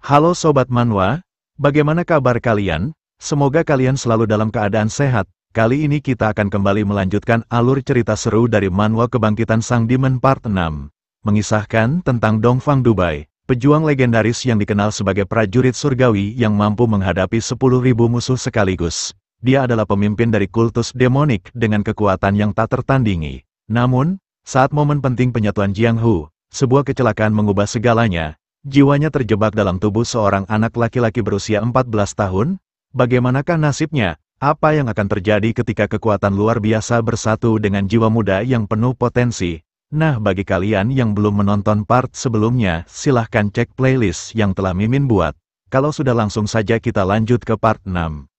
Halo Sobat Manhwa, bagaimana kabar kalian? Semoga kalian selalu dalam keadaan sehat. Kali ini kita akan kembali melanjutkan alur cerita seru dari Manhwa Kebangkitan Sang Demon Part 6. Mengisahkan tentang Dongfang Dubai, pejuang legendaris yang dikenal sebagai prajurit surgawi yang mampu menghadapi 10.000 musuh sekaligus. Dia adalah pemimpin dari kultus demonik dengan kekuatan yang tak tertandingi. Namun, saat momen penting penyatuan Jianghu, sebuah kecelakaan mengubah segalanya. Jiwanya terjebak dalam tubuh seorang anak laki-laki berusia 14 tahun. Bagaimanakah nasibnya? Apa yang akan terjadi ketika kekuatan luar biasa bersatu dengan jiwa muda yang penuh potensi? Nah, bagi kalian yang belum menonton part sebelumnya, silahkan cek playlist yang telah Mimin buat. Kalau sudah, langsung saja kita lanjut ke part 6.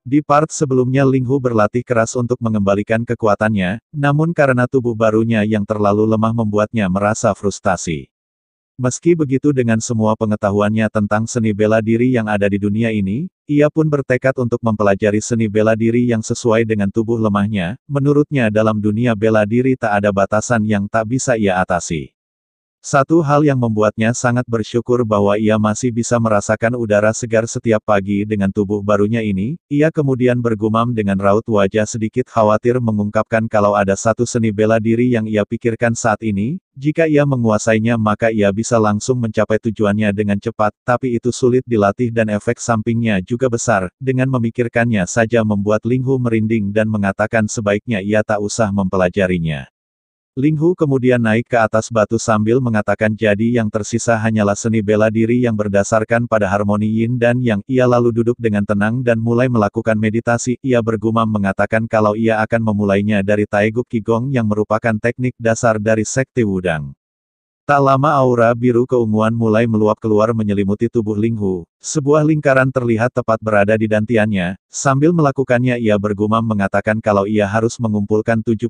Di part sebelumnya Linghu berlatih keras untuk mengembalikan kekuatannya, namun karena tubuh barunya yang terlalu lemah membuatnya merasa frustasi. Meski begitu, dengan semua pengetahuannya tentang seni bela diri yang ada di dunia ini, ia pun bertekad untuk mempelajari seni bela diri yang sesuai dengan tubuh lemahnya. Menurutnya dalam dunia bela diri tak ada batasan yang tak bisa ia atasi. Satu hal yang membuatnya sangat bersyukur bahwa ia masih bisa merasakan udara segar setiap pagi dengan tubuh barunya ini. Ia kemudian bergumam dengan raut wajah sedikit khawatir mengungkapkan kalau ada satu seni bela diri yang ia pikirkan saat ini, jika ia menguasainya maka ia bisa langsung mencapai tujuannya dengan cepat, tapi itu sulit dilatih dan efek sampingnya juga besar. Dengan memikirkannya saja membuat Linghu merinding dan mengatakan sebaiknya ia tak usah mempelajarinya. Linghu kemudian naik ke atas batu sambil mengatakan jadi yang tersisa hanyalah seni bela diri yang berdasarkan pada harmoni yin dan yang. Ia lalu duduk dengan tenang dan mulai melakukan meditasi. Ia bergumam mengatakan kalau ia akan memulainya dari Taeguk Qigong yang merupakan teknik dasar dari sekte Wudang. Tak lama aura biru keunguan mulai meluap keluar menyelimuti tubuh Linghu. Sebuah lingkaran terlihat tepat berada di dantiannya. Sambil melakukannya ia bergumam mengatakan kalau ia harus mengumpulkan 70%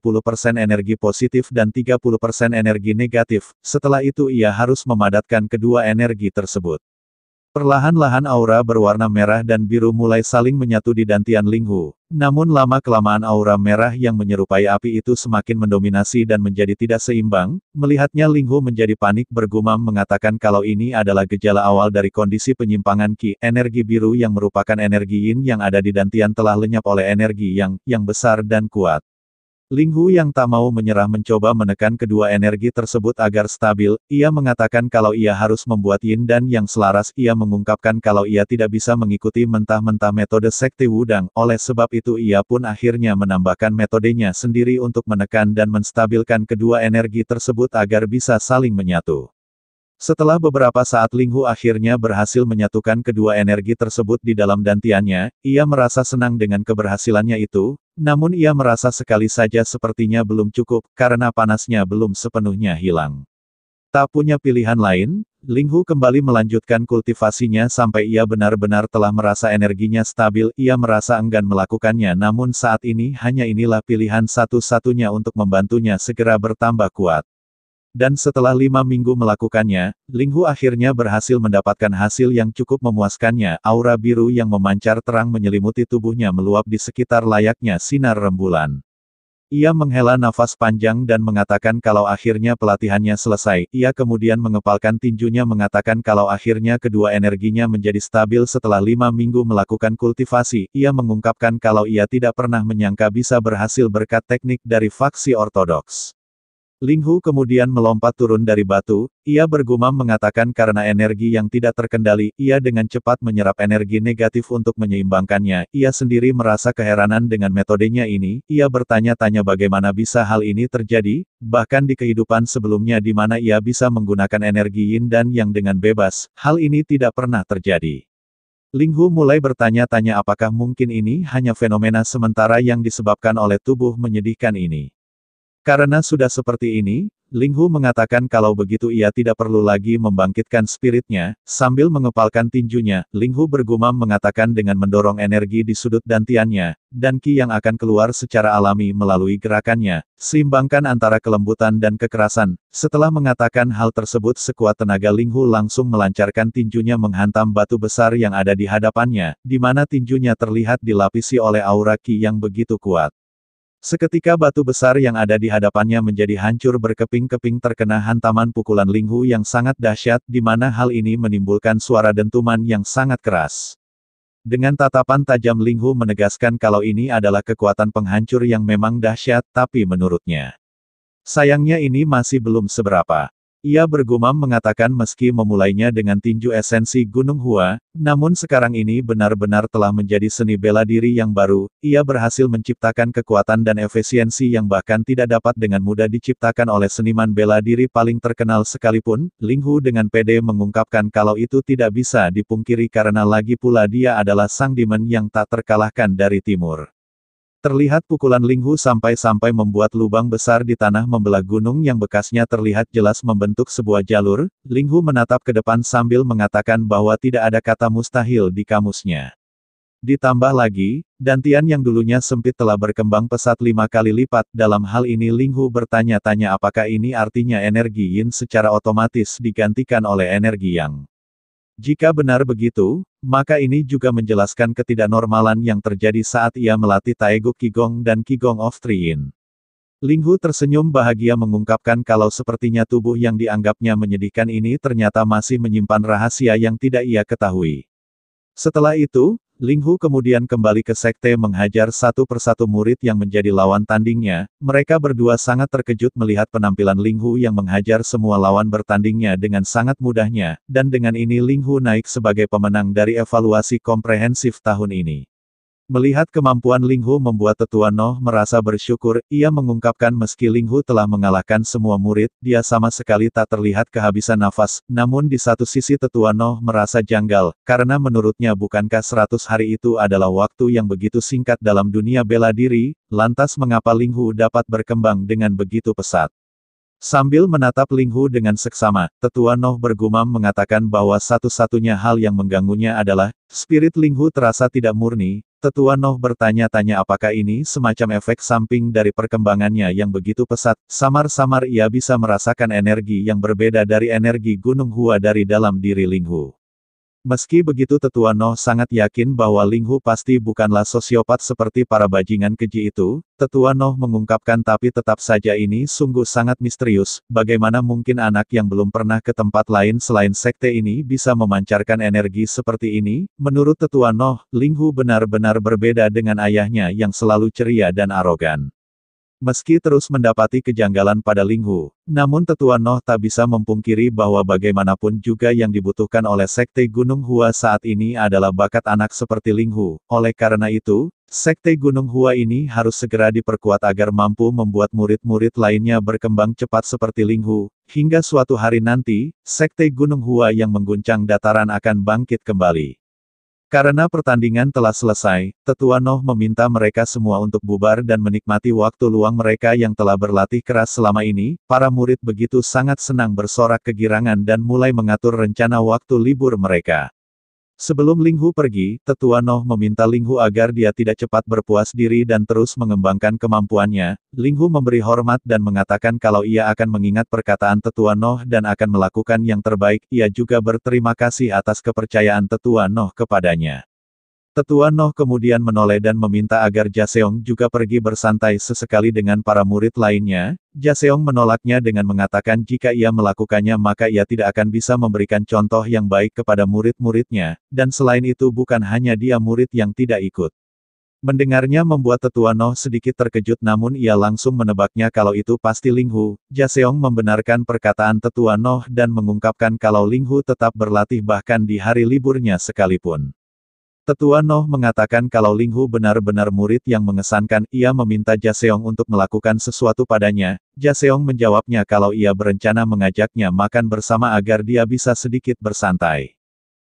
energi positif dan 30% energi negatif. Setelah itu ia harus memadatkan kedua energi tersebut. Perlahan-lahan aura berwarna merah dan biru mulai saling menyatu di dantian Linghu. Namun lama-kelamaan aura merah yang menyerupai api itu semakin mendominasi dan menjadi tidak seimbang. Melihatnya Linghu menjadi panik bergumam mengatakan kalau ini adalah gejala awal dari kondisi penyimpangan Qi. Energi biru yang merupakan energi yin yang ada di dantian telah lenyap oleh energi yang besar dan kuat. Linghu yang tak mau menyerah mencoba menekan kedua energi tersebut agar stabil. Ia mengatakan kalau ia harus membuat yin dan yang selaras. Ia mengungkapkan kalau ia tidak bisa mengikuti mentah-mentah metode sekte Wudang. Oleh sebab itu ia pun akhirnya menambahkan metodenya sendiri untuk menekan dan menstabilkan kedua energi tersebut agar bisa saling menyatu. Setelah beberapa saat Linghu akhirnya berhasil menyatukan kedua energi tersebut di dalam dantiannya. Ia merasa senang dengan keberhasilannya itu. Namun ia merasa sekali saja sepertinya belum cukup, karena panasnya belum sepenuhnya hilang. Tak punya pilihan lain, Linghu kembali melanjutkan kultivasinya sampai ia benar-benar telah merasa energinya stabil. Ia merasa enggan melakukannya, namun saat ini hanya inilah pilihan satu-satunya untuk membantunya segera bertambah kuat. Dan setelah 5 minggu melakukannya, Linghu akhirnya berhasil mendapatkan hasil yang cukup memuaskannya. Aura biru yang memancar terang menyelimuti tubuhnya meluap di sekitar layaknya sinar rembulan. Ia menghela nafas panjang dan mengatakan kalau akhirnya pelatihannya selesai. Ia kemudian mengepalkan tinjunya mengatakan kalau akhirnya kedua energinya menjadi stabil setelah 5 minggu melakukan kultivasi. Ia mengungkapkan kalau ia tidak pernah menyangka bisa berhasil berkat teknik dari faksi ortodoks. Linghu kemudian melompat turun dari batu. Ia bergumam mengatakan karena energi yang tidak terkendali, ia dengan cepat menyerap energi negatif untuk menyeimbangkannya. Ia sendiri merasa keheranan dengan metodenya ini. Ia bertanya-tanya bagaimana bisa hal ini terjadi, bahkan di kehidupan sebelumnya di mana ia bisa menggunakan energi yin dan yang dengan bebas. Hal ini tidak pernah terjadi. Linghu mulai bertanya-tanya apakah mungkin ini hanya fenomena sementara yang disebabkan oleh tubuh menyedihkan ini. Karena sudah seperti ini, Linghu mengatakan kalau begitu ia tidak perlu lagi membangkitkan spiritnya. Sambil mengepalkan tinjunya, Linghu bergumam mengatakan dengan mendorong energi di sudut dantiannya, dan Qi yang akan keluar secara alami melalui gerakannya, seimbangkan antara kelembutan dan kekerasan. Setelah mengatakan hal tersebut sekuat tenaga Linghu langsung melancarkan tinjunya menghantam batu besar yang ada di hadapannya, di mana tinjunya terlihat dilapisi oleh aura Qi yang begitu kuat. Seketika batu besar yang ada di hadapannya menjadi hancur berkeping-keping terkena hantaman pukulan Linghu yang sangat dahsyat di mana hal ini menimbulkan suara dentuman yang sangat keras. Dengan tatapan tajam Linghu menegaskan kalau ini adalah kekuatan penghancur yang memang dahsyat, tapi menurutnya, sayangnya ini masih belum seberapa. Ia bergumam mengatakan meski memulainya dengan tinju esensi Gunung Hua, namun sekarang ini benar-benar telah menjadi seni bela diri yang baru, ia berhasil menciptakan kekuatan dan efisiensi yang bahkan tidak dapat dengan mudah diciptakan oleh seniman bela diri paling terkenal sekalipun. Linghu dengan pede mengungkapkan kalau itu tidak bisa dipungkiri karena lagi pula dia adalah sang demon yang tak terkalahkan dari timur. Terlihat pukulan Linghu sampai-sampai membuat lubang besar di tanah membelah gunung yang bekasnya terlihat jelas membentuk sebuah jalur. Linghu menatap ke depan sambil mengatakan bahwa tidak ada kata mustahil di kamusnya. Ditambah lagi, dantian yang dulunya sempit telah berkembang pesat 5 kali lipat. Dalam hal ini Linghu bertanya-tanya apakah ini artinya energi yin secara otomatis digantikan oleh energi yang. Jika benar begitu, maka ini juga menjelaskan ketidaknormalan yang terjadi saat ia melatih Taeguk Qigong dan Qigong of Three Yin. Linghu tersenyum bahagia mengungkapkan kalau sepertinya tubuh yang dianggapnya menyedihkan ini ternyata masih menyimpan rahasia yang tidak ia ketahui. Setelah itu, Linghu kemudian kembali ke sekte menghajar satu persatu murid yang menjadi lawan tandingnya. Mereka berdua sangat terkejut melihat penampilan Linghu yang menghajar semua lawan bertandingnya dengan sangat mudahnya, dan dengan ini Linghu naik sebagai pemenang dari evaluasi komprehensif tahun ini. Melihat kemampuan Linghu membuat Tetua Noh merasa bersyukur, ia mengungkapkan meski Linghu telah mengalahkan semua murid, dia sama sekali tak terlihat kehabisan nafas, namun di satu sisi Tetua Noh merasa janggal, karena menurutnya bukankah 100 hari itu adalah waktu yang begitu singkat dalam dunia bela diri, lantas mengapa Linghu dapat berkembang dengan begitu pesat. Sambil menatap Linghu dengan seksama, Tetua Noh bergumam mengatakan bahwa satu-satunya hal yang mengganggunya adalah, spirit Linghu terasa tidak murni. Tetua Noh bertanya-tanya apakah ini semacam efek samping dari perkembangannya yang begitu pesat. Samar-samar ia bisa merasakan energi yang berbeda dari energi Gunung Hua dari dalam diri Linghu. Meski begitu Tetua Noh sangat yakin bahwa Linghu pasti bukanlah sosiopat seperti para bajingan keji itu. Tetua Noh mengungkapkan tapi tetap saja ini sungguh sangat misterius, bagaimana mungkin anak yang belum pernah ke tempat lain selain sekte ini bisa memancarkan energi seperti ini. Menurut Tetua Noh, Linghu benar-benar berbeda dengan ayahnya yang selalu ceria dan arogan. Meski terus mendapati kejanggalan pada Linghu, namun Tetua Noh tak bisa memungkiri bahwa bagaimanapun juga yang dibutuhkan oleh Sekte Gunung Hua saat ini adalah bakat anak seperti Linghu. Oleh karena itu, Sekte Gunung Hua ini harus segera diperkuat agar mampu membuat murid-murid lainnya berkembang cepat seperti Linghu. Hingga suatu hari nanti, Sekte Gunung Hua yang mengguncang dataran akan bangkit kembali. Karena pertandingan telah selesai, Tetua Noh meminta mereka semua untuk bubar dan menikmati waktu luang mereka yang telah berlatih keras selama ini. Para murid begitu sangat senang bersorak kegirangan dan mulai mengatur rencana waktu libur mereka. Sebelum Linghu pergi, Tetua Noh meminta Linghu agar dia tidak cepat berpuas diri dan terus mengembangkan kemampuannya. Linghu memberi hormat dan mengatakan kalau ia akan mengingat perkataan Tetua Noh dan akan melakukan yang terbaik. Ia juga berterima kasih atas kepercayaan Tetua Noh kepadanya. Tetua Noh kemudian menoleh dan meminta agar Jaseong juga pergi bersantai sesekali dengan para murid lainnya. Jaseong menolaknya dengan mengatakan jika ia melakukannya maka ia tidak akan bisa memberikan contoh yang baik kepada murid-muridnya, dan selain itu bukan hanya dia murid yang tidak ikut. Mendengarnya membuat Tetua Noh sedikit terkejut namun ia langsung menebaknya kalau itu pasti Linghu. Jaseong membenarkan perkataan Tetua Noh dan mengungkapkan kalau Linghu tetap berlatih bahkan di hari liburnya sekalipun. Tetua Noh mengatakan kalau Linghu benar-benar murid yang mengesankan. Ia meminta Jaseong untuk melakukan sesuatu padanya. Jaseong menjawabnya kalau ia berencana mengajaknya makan bersama agar dia bisa sedikit bersantai.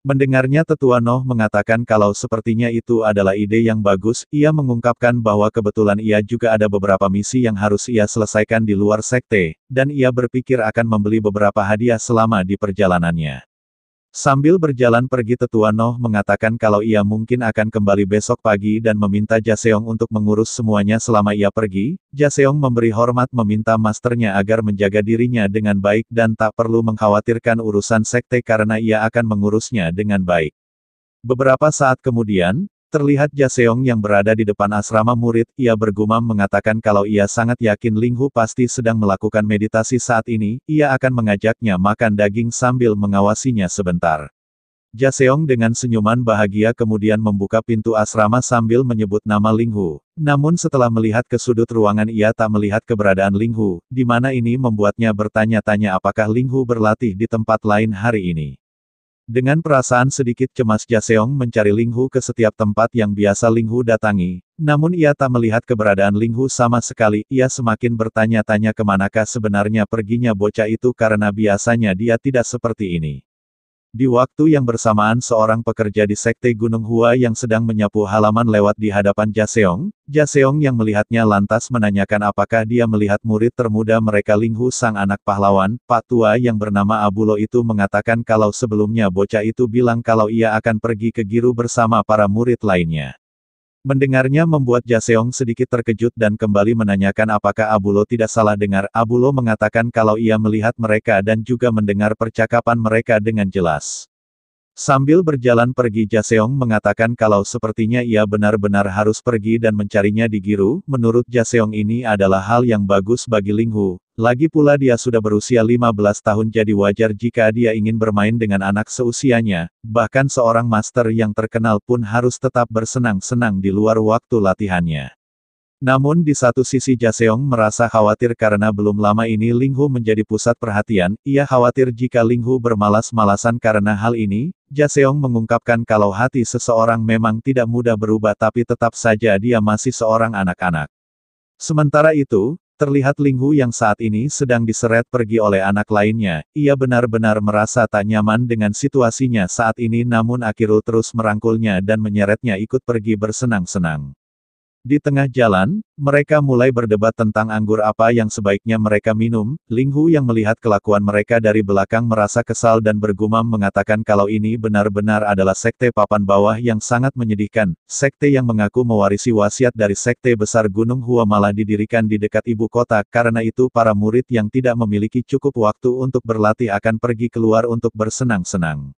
Mendengarnya Tetua Noh mengatakan kalau sepertinya itu adalah ide yang bagus. Ia mengungkapkan bahwa kebetulan ia juga ada beberapa misi yang harus ia selesaikan di luar sekte, dan ia berpikir akan membeli beberapa hadiah selama di perjalanannya. Sambil berjalan pergi Tetua Noh mengatakan kalau ia mungkin akan kembali besok pagi dan meminta Jaseong untuk mengurus semuanya selama ia pergi. Jaseong memberi hormat meminta masternya agar menjaga dirinya dengan baik dan tak perlu mengkhawatirkan urusan sekte karena ia akan mengurusnya dengan baik. Beberapa saat kemudian, Terlihat Jaseong yang berada di depan asrama murid, ia bergumam mengatakan kalau ia sangat yakin Ling Hu pasti sedang melakukan meditasi saat ini, ia akan mengajaknya makan daging sambil mengawasinya sebentar. Jaseong dengan senyuman bahagia kemudian membuka pintu asrama sambil menyebut nama Ling Hu. Namun setelah melihat ke sudut ruangan ia tak melihat keberadaan Ling Hu, di mana ini membuatnya bertanya-tanya apakah Ling Hu berlatih di tempat lain hari ini. Dengan perasaan sedikit cemas Jaseong mencari Ling Hu ke setiap tempat yang biasa Ling Hu datangi, namun ia tak melihat keberadaan Ling Hu sama sekali, ia semakin bertanya-tanya kemanakah sebenarnya perginya bocah itu karena biasanya dia tidak seperti ini. Di waktu yang bersamaan seorang pekerja di Sekte Gunung Hua yang sedang menyapu halaman lewat di hadapan Jaseong, Jaseong yang melihatnya lantas menanyakan apakah dia melihat murid termuda mereka Ling Hu sang anak pahlawan, Pak Tua yang bernama Abulo itu mengatakan kalau sebelumnya bocah itu bilang kalau ia akan pergi ke Giru bersama para murid lainnya. Mendengarnya membuat Jaseong sedikit terkejut dan kembali menanyakan apakah Abulo tidak salah dengar. Abulo mengatakan kalau ia melihat mereka dan juga mendengar percakapan mereka dengan jelas. Sambil berjalan pergi Jaseong mengatakan kalau sepertinya ia benar-benar harus pergi dan mencarinya di Giru. Menurut Jaseong ini adalah hal yang bagus bagi Ling Hu. Lagi pula dia sudah berusia 15 tahun jadi wajar jika dia ingin bermain dengan anak seusianya. Bahkan seorang master yang terkenal pun harus tetap bersenang-senang di luar waktu latihannya. Namun di satu sisi Jaseong merasa khawatir karena belum lama ini Ling Hu menjadi pusat perhatian, ia khawatir jika Ling Hu bermalas-malasan karena hal ini. Jaseong mengungkapkan kalau hati seseorang memang tidak mudah berubah tapi tetap saja dia masih seorang anak-anak. Sementara itu, terlihat Ling Hu yang saat ini sedang diseret pergi oleh anak lainnya, ia benar-benar merasa tak nyaman dengan situasinya saat ini namun Akirul terus merangkulnya dan menyeretnya ikut pergi bersenang-senang. Di tengah jalan, mereka mulai berdebat tentang anggur apa yang sebaiknya mereka minum. Ling Hu yang melihat kelakuan mereka dari belakang merasa kesal dan bergumam mengatakan kalau ini benar-benar adalah sekte papan bawah yang sangat menyedihkan. Sekte yang mengaku mewarisi wasiat dari sekte besar Gunung Hua malah didirikan di dekat ibu kota. Karena itu para murid yang tidak memiliki cukup waktu untuk berlatih akan pergi keluar untuk bersenang-senang.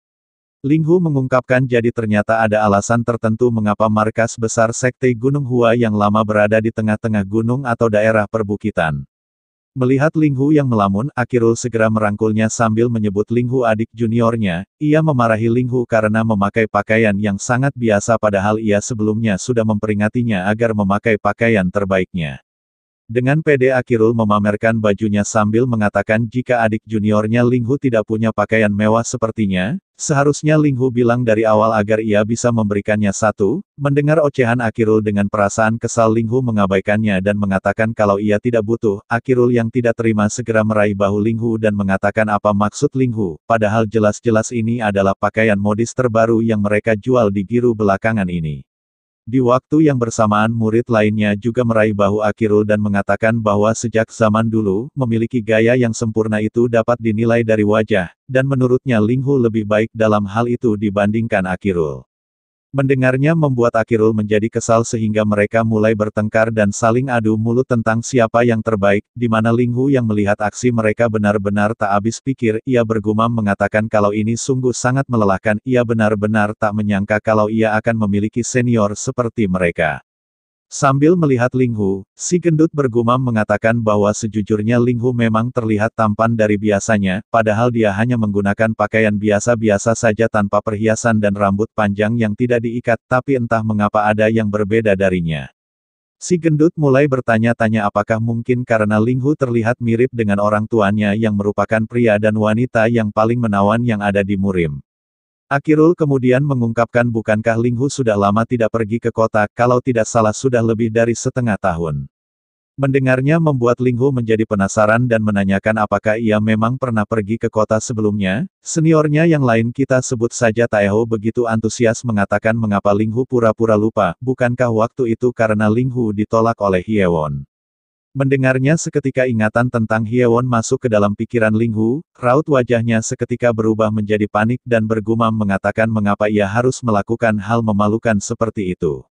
Ling Hu mengungkapkan jadi ternyata ada alasan tertentu mengapa markas besar Sekte Gunung Hua yang lama berada di tengah-tengah gunung atau daerah perbukitan. Melihat Ling Hu yang melamun, Akirul segera merangkulnya sambil menyebut Ling Hu adik juniornya. Ia memarahi Ling Hu karena memakai pakaian yang sangat biasa padahal ia sebelumnya sudah memperingatinya agar memakai pakaian terbaiknya. Dengan pede Akirul memamerkan bajunya sambil mengatakan jika adik juniornya Ling Hu tidak punya pakaian mewah sepertinya, seharusnya Ling Hu bilang dari awal agar ia bisa memberikannya satu. Mendengar ocehan Akirul dengan perasaan kesal Ling Hu mengabaikannya dan mengatakan kalau ia tidak butuh. Akirul yang tidak terima segera meraih bahu Ling Hu dan mengatakan apa maksud Ling Hu, padahal jelas-jelas ini adalah pakaian modis terbaru yang mereka jual di Giru belakangan ini. Di waktu yang bersamaan murid lainnya juga meraih bahu Akirul dan mengatakan bahwa sejak zaman dulu, memiliki gaya yang sempurna itu dapat dinilai dari wajah, dan menurutnya Ling Hu lebih baik dalam hal itu dibandingkan Akirul. Mendengarnya membuat Akirul menjadi kesal sehingga mereka mulai bertengkar dan saling adu mulut tentang siapa yang terbaik, di mana Ling Hu yang melihat aksi mereka benar-benar tak habis pikir, ia bergumam mengatakan kalau ini sungguh sangat melelahkan, ia benar-benar tak menyangka kalau ia akan memiliki senior seperti mereka. Sambil melihat Ling Hu, si gendut bergumam mengatakan bahwa sejujurnya Ling Hu memang terlihat tampan dari biasanya, padahal dia hanya menggunakan pakaian biasa-biasa saja tanpa perhiasan dan rambut panjang yang tidak diikat, tapi entah mengapa ada yang berbeda darinya. Si gendut mulai bertanya-tanya apakah mungkin karena Ling Hu terlihat mirip dengan orang tuanya yang merupakan pria dan wanita yang paling menawan yang ada di Murim. Akirul kemudian mengungkapkan bukankah Ling Hu sudah lama tidak pergi ke kota, kalau tidak salah sudah lebih dari setengah tahun. Mendengarnya membuat Ling Hu menjadi penasaran dan menanyakan apakah ia memang pernah pergi ke kota sebelumnya. Seniornya yang lain kita sebut saja Taeho begitu antusias mengatakan mengapa Ling Hu pura-pura lupa, bukankah waktu itu karena Ling Hu ditolak oleh Hyewon. Mendengarnya seketika ingatan tentang Hyewon masuk ke dalam pikiran Ling Hu, raut wajahnya seketika berubah menjadi panik dan bergumam mengatakan mengapa ia harus melakukan hal memalukan seperti itu.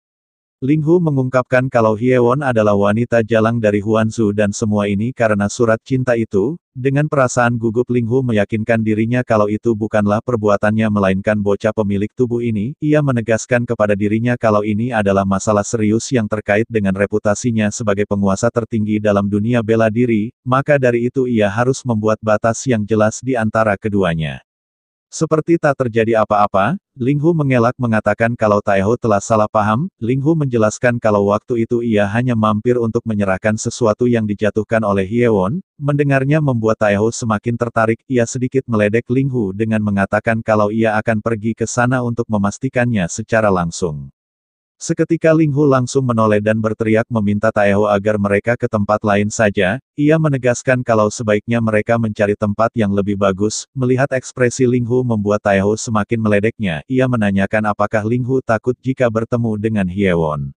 Ling Hu mengungkapkan kalau Hyewon adalah wanita jalang dari Huanzu dan semua ini karena surat cinta itu. Dengan perasaan gugup Ling Hu meyakinkan dirinya kalau itu bukanlah perbuatannya melainkan bocah pemilik tubuh ini. Ia menegaskan kepada dirinya kalau ini adalah masalah serius yang terkait dengan reputasinya sebagai penguasa tertinggi dalam dunia bela diri, maka dari itu ia harus membuat batas yang jelas di antara keduanya. Seperti tak terjadi apa-apa, Ling Hu mengelak mengatakan kalau Taeho telah salah paham. Ling Hu menjelaskan kalau waktu itu ia hanya mampir untuk menyerahkan sesuatu yang dijatuhkan oleh Hyewon. Mendengarnya membuat Taeho semakin tertarik. Ia sedikit meledek Ling Hu dengan mengatakan kalau ia akan pergi ke sana untuk memastikannya secara langsung. Seketika Ling Hu langsung menoleh dan berteriak meminta Taeho agar mereka ke tempat lain saja. Ia menegaskan kalau sebaiknya mereka mencari tempat yang lebih bagus. Melihat ekspresi Ling Hu membuat Taeho semakin meledeknya. Ia menanyakan apakah Ling Hu takut jika bertemu dengan Hyewon.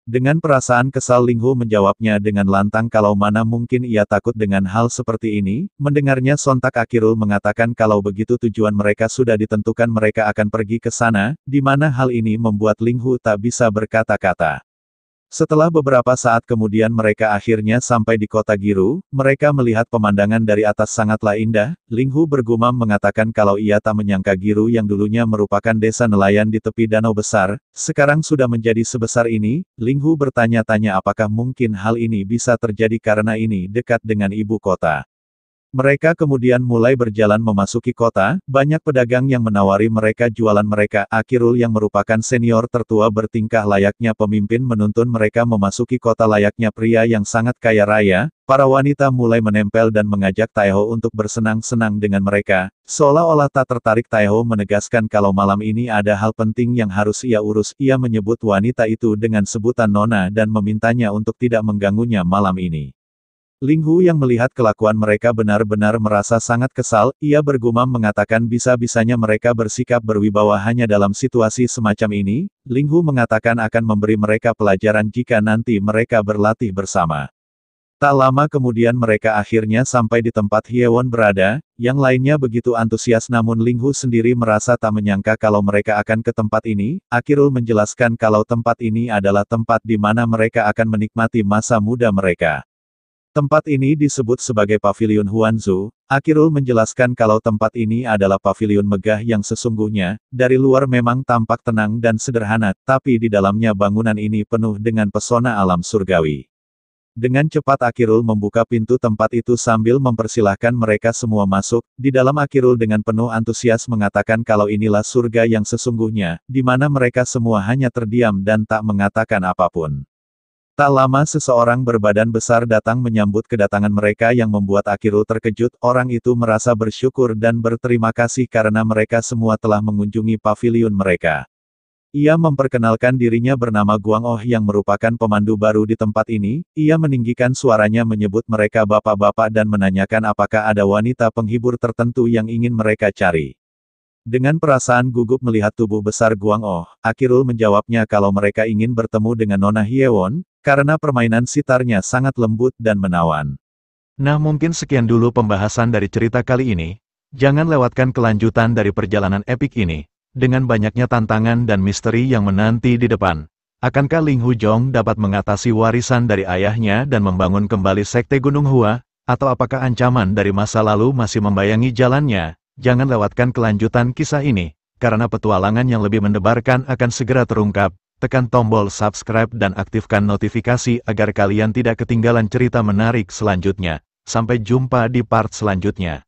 Dengan perasaan kesal Ling Hu menjawabnya dengan lantang kalau mana mungkin ia takut dengan hal seperti ini. Mendengarnya sontak Akirul mengatakan kalau begitu tujuan mereka sudah ditentukan mereka akan pergi ke sana, di mana hal ini membuat Ling Hu tak bisa berkata-kata. Setelah beberapa saat kemudian mereka akhirnya sampai di kota Giru. Mereka melihat pemandangan dari atas sangatlah indah. Ling Hu bergumam mengatakan kalau ia tak menyangka Giru yang dulunya merupakan desa nelayan di tepi danau besar, sekarang sudah menjadi sebesar ini. Ling Hu bertanya-tanya apakah mungkin hal ini bisa terjadi karena ini dekat dengan ibu kota. Mereka kemudian mulai berjalan memasuki kota. Banyak pedagang yang menawari mereka jualan mereka. Akirul yang merupakan senior tertua bertingkah layaknya pemimpin menuntun mereka memasuki kota layaknya pria yang sangat kaya raya. Para wanita mulai menempel dan mengajak Taeho untuk bersenang-senang dengan mereka. Seolah-olah tak tertarik, Taeho menegaskan kalau malam ini ada hal penting yang harus ia urus. Ia menyebut wanita itu dengan sebutan Nona dan memintanya untuk tidak mengganggunya malam ini. Ling Hu yang melihat kelakuan mereka benar-benar merasa sangat kesal. Ia bergumam mengatakan bisa-bisanya mereka bersikap berwibawa hanya dalam situasi semacam ini. Ling Hu mengatakan akan memberi mereka pelajaran jika nanti mereka berlatih bersama. Tak lama kemudian mereka akhirnya sampai di tempat Hyewon berada. Yang lainnya begitu antusias namun Ling Hu sendiri merasa tak menyangka kalau mereka akan ke tempat ini. Akirul menjelaskan kalau tempat ini adalah tempat di mana mereka akan menikmati masa muda mereka. Tempat ini disebut sebagai Paviliun Huanzu. Akirul menjelaskan kalau tempat ini adalah paviliun megah yang sesungguhnya. Dari luar memang tampak tenang dan sederhana, tapi di dalamnya bangunan ini penuh dengan pesona alam surgawi. Dengan cepat Akirul membuka pintu tempat itu sambil mempersilahkan mereka semua masuk. Di dalam Akirul dengan penuh antusias mengatakan kalau inilah surga yang sesungguhnya, di mana mereka semua hanya terdiam dan tak mengatakan apapun. Tak lama seseorang berbadan besar datang menyambut kedatangan mereka yang membuat Akirul terkejut. Orang itu merasa bersyukur dan berterima kasih karena mereka semua telah mengunjungi paviliun mereka. Ia memperkenalkan dirinya bernama Guang Oh yang merupakan pemandu baru di tempat ini. Ia meninggikan suaranya menyebut mereka bapak-bapak dan menanyakan apakah ada wanita penghibur tertentu yang ingin mereka cari. Dengan perasaan gugup melihat tubuh besar Guang Oh, Akirul menjawabnya kalau mereka ingin bertemu dengan Nona Hyewon, karena permainan sitarnya sangat lembut dan menawan. Nah mungkin sekian dulu pembahasan dari cerita kali ini. Jangan lewatkan kelanjutan dari perjalanan epik ini. Dengan banyaknya tantangan dan misteri yang menanti di depan. Akankah Ling Hu Jong dapat mengatasi warisan dari ayahnya dan membangun kembali Sekte Gunung Hua? Atau apakah ancaman dari masa lalu masih membayangi jalannya? Jangan lewatkan kelanjutan kisah ini, karena petualangan yang lebih mendebarkan akan segera terungkap. Tekan tombol subscribe dan aktifkan notifikasi agar kalian tidak ketinggalan cerita menarik selanjutnya. Sampai jumpa di part selanjutnya.